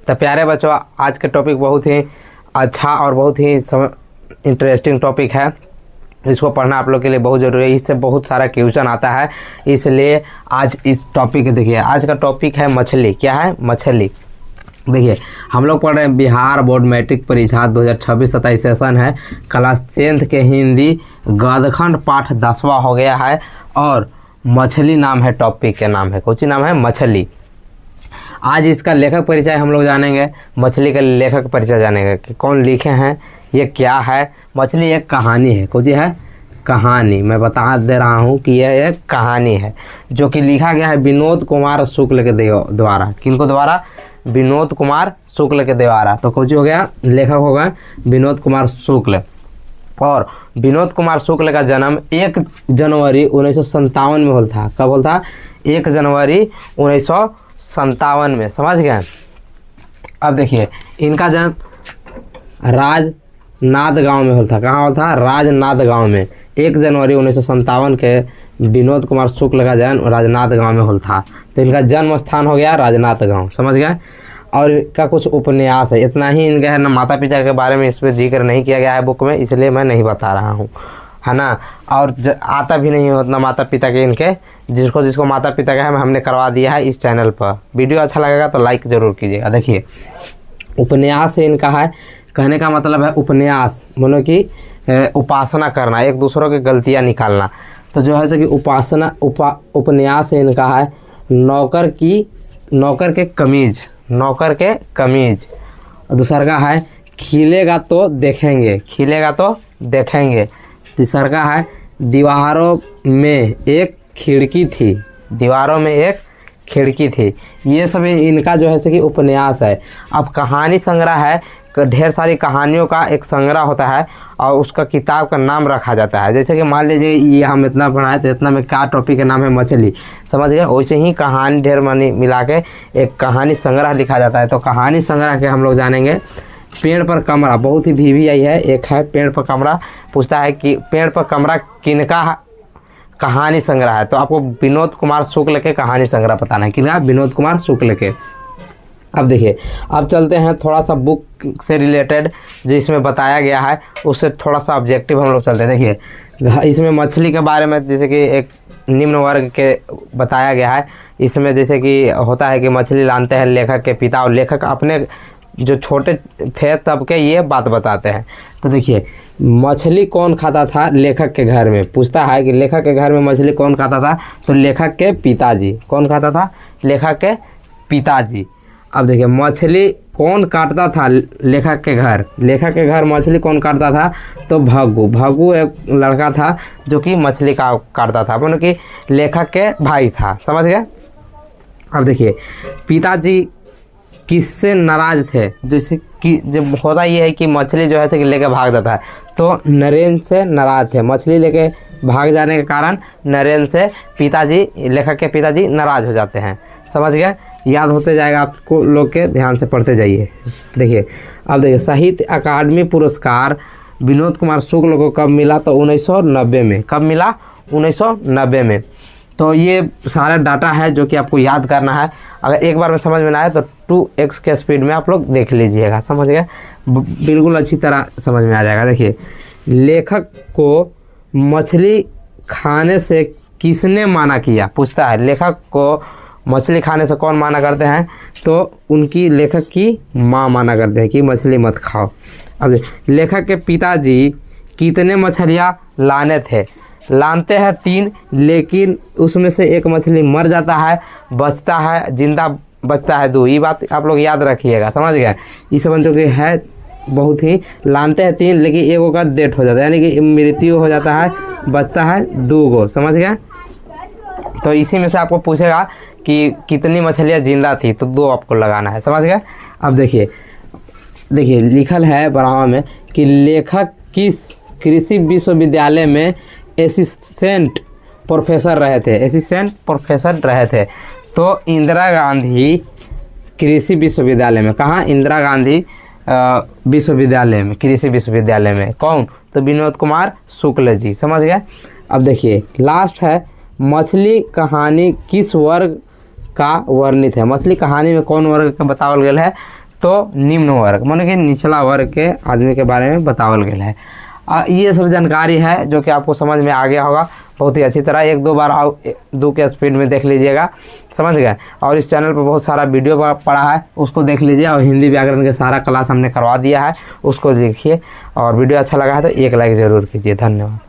तो प्यारे बच्चों, आज का टॉपिक बहुत ही अच्छा और बहुत ही इंटरेस्टिंग टॉपिक है। इसको पढ़ना आप लोग के लिए बहुत ज़रूरी है। इससे बहुत सारा क्वेश्चन आता है, इसलिए आज इस टॉपिक देखिए। आज का टॉपिक है मछली। क्या है? मछली। देखिए, हम लोग पढ़ रहे हैं बिहार बोर्ड मैट्रिक परीक्षा 2026-27 सेशन है। क्लास 10th के हिंदी गदखंड पाठ 10वां हो गया है और मछली नाम है, टॉपिक के नाम है, कौन सी नाम है? मछली। आज इसका लेखक परिचय हम लोग जानेंगे। मछली का लेखक परिचय जानेंगे कि कौन लिखे हैं, ये क्या है। मछली एक कहानी है। कौन सी है? कहानी। मैं बता दे रहा हूँ कि यह एक कहानी है जो कि लिखा गया है विनोद कुमार शुक्ल के द्वारा। किनको द्वारा? विनोद कुमार शुक्ल के द्वारा। तो कौन सी हो गया? लेखक हो गए विनोद कुमार शुक्ल। और विनोद कुमार शुक्ल का जन्म 1 जनवरी 1957 में होल था। कब होल था? 1 जनवरी 1957 में। समझ गए? अब देखिए, इनका जन्म राजनांद गांव में होल था। कहाँ होल था? राजनांद गांव में। 1 जनवरी 1957 के विनोद कुमार शुक्ल का जन्म राजनांद गांव में होल था। तो इनका जन्म स्थान हो गया राजनांद गांव। समझ गए? और इनका कुछ उपन्यास है, इतना ही इनका है ना। माता पिता के बारे में इस पर जिक्र नहीं किया गया है बुक में, इसलिए मैं नहीं बता रहा हूँ, है ना। और आता भी नहीं है उतना माता पिता के इनके। जिसको माता पिता का है हमने करवा दिया है इस चैनल पर। वीडियो अच्छा लगेगा तो लाइक ज़रूर कीजिएगा। देखिए, उपन्यास है इनका है। कहने का मतलब है उपन्यास मानो कि उपासना करना, एक दूसरों की गलतियाँ निकालना। तो जो है सो कि उपन्यास है इनका है नौकर के कमीज। नौकर के कमीज। दूसरा का है खिलेगा तो देखेंगे। तीसरा का है दीवारों में एक खिड़की थी। ये सब इनका जो है सो कि उपन्यास है। अब कहानी संग्रह है, ढेर सारी कहानियों का एक संग्रह होता है और उसका किताब का नाम रखा जाता है। जैसे कि मान लीजिए ये हम इतना पढ़ाए तो इतना में क्या टॉपिक का नाम है? मछली। समझ गए? वैसे ही कहानी ढेर मानी मिला के एक कहानी संग्रह लिखा जाता है। तो कहानी संग्रह के हम लोग जानेंगे। पेड़ पर कमरा बहुत ही VVI है। एक है पेड़ पर कमरा। पूछता है कि पेड़ पर कमरा किनका कहानी संग्रह है? तो आपको विनोद कुमार शुक्ल के कहानी संग्रह बताना है। किनका? विनोद कुमार शुक्ल के। अब देखिए, अब चलते हैं थोड़ा सा बुक से रिलेटेड जो इसमें बताया गया है उससे थोड़ा सा ऑब्जेक्टिव हम लोग चलते हैं। देखिए, इसमें मछली के बारे में जैसे कि एक निम्न वर्ग के बताया गया है। इसमें जैसे कि होता है कि मछली लानते हैं लेखक के पिता, और लेखक अपने जो छोटे थे तब के ये बात बताते हैं। तो देखिए, मछली कौन खाता था लेखक के घर में? पूछता है कि लेखक के घर में मछली कौन खाता था? तो लेखक के पिताजी। कौन खाता था? लेखक के पिताजी। अब देखिए, मछली कौन काटता था लेखक के घर? लेखक के घर मछली कौन काटता था? तो भग्गू एक लड़का था जो कि मछली का काटता था, मतलब कि लेखक के भाई था। समझ गए? अब देखिए, पिताजी किससे नाराज थे? जैसे कि जब होता ये है कि मछली जो है कि लेके भाग जाता है, तो नरेंद्र से नाराज थे। मछली लेके भाग जाने के कारण नरेंद्र से लेखक के पिताजी नाराज हो जाते हैं। समझ गए? याद होते जाएगा आपको लोग के, ध्यान से पढ़ते जाइए। देखिए, अब देखिए, साहित्य अकादमी पुरस्कार विनोद कुमार शुक्ल को कब मिला? तो 1990 में। कब मिला? 1990 में। तो ये सारा डाटा है जो कि आपको याद करना है। अगर एक बार में समझ में ना आए तो 2x के स्पीड में आप लोग देख लीजिएगा। समझ गए? बिल्कुल अच्छी तरह समझ में आ जाएगा। देखिए, लेखक को मछली खाने से किसने माना किया? पूछता है, लेखक को मछली खाने से कौन माना करते हैं? तो उनकी लेखक की माँ माना करते हैं कि मछली मत खाओ। अब लेखक के पिताजी कितने मछलियाँ लानते हैं 3, लेकिन उसमें से एक मछली मर जाता है, जिंदा बचता है 2। ये बात आप लोग याद रखिएगा। समझ गए? इस सब जो कि है बहुत ही, लानते हैं 3 लेकिन एक का डेथ हो जाता है, यानी कि मृत्यु हो जाता है, बचता है 2। समझ गए? तो इसी में से आपको पूछेगा कि कितनी मछलियाँ जिंदा थी, तो 2 आपको लगाना है। समझ गए? अब देखिए, लिखल है बढ़ावा में कि लेखक किस कृषि विश्वविद्यालय में असिस्टेंट प्रोफेसर रहे थे? तो इंदिरा गांधी कृषि विश्वविद्यालय में। कहाँ? इंदिरा गांधी विश्वविद्यालय में, कृषि विश्वविद्यालय में। कौन? तो विनोद कुमार शुक्ल जी। समझ गए? अब देखिए, लास्ट है मछली कहानी किस वर्ग का वर्णित है? मछली कहानी में कौन वर्ग का बतावल गया है? तो निम्न वर्ग माने कि निचला वर्ग के आदमी के बारे में बतावल गया है। ये सब जानकारी है जो कि आपको समझ में आ गया होगा बहुत ही अच्छी तरह। एक दो बार दो के स्पीड में देख लीजिएगा, समझ गए। और इस चैनल पर बहुत सारा वीडियो पड़ा है, उसको देख लीजिए। और हिंदी व्याकरण के सारा क्लास हमने करवा दिया है, उसको देखिए। और वीडियो अच्छा लगा है तो एक लाइक ज़रूर कीजिए। धन्यवाद।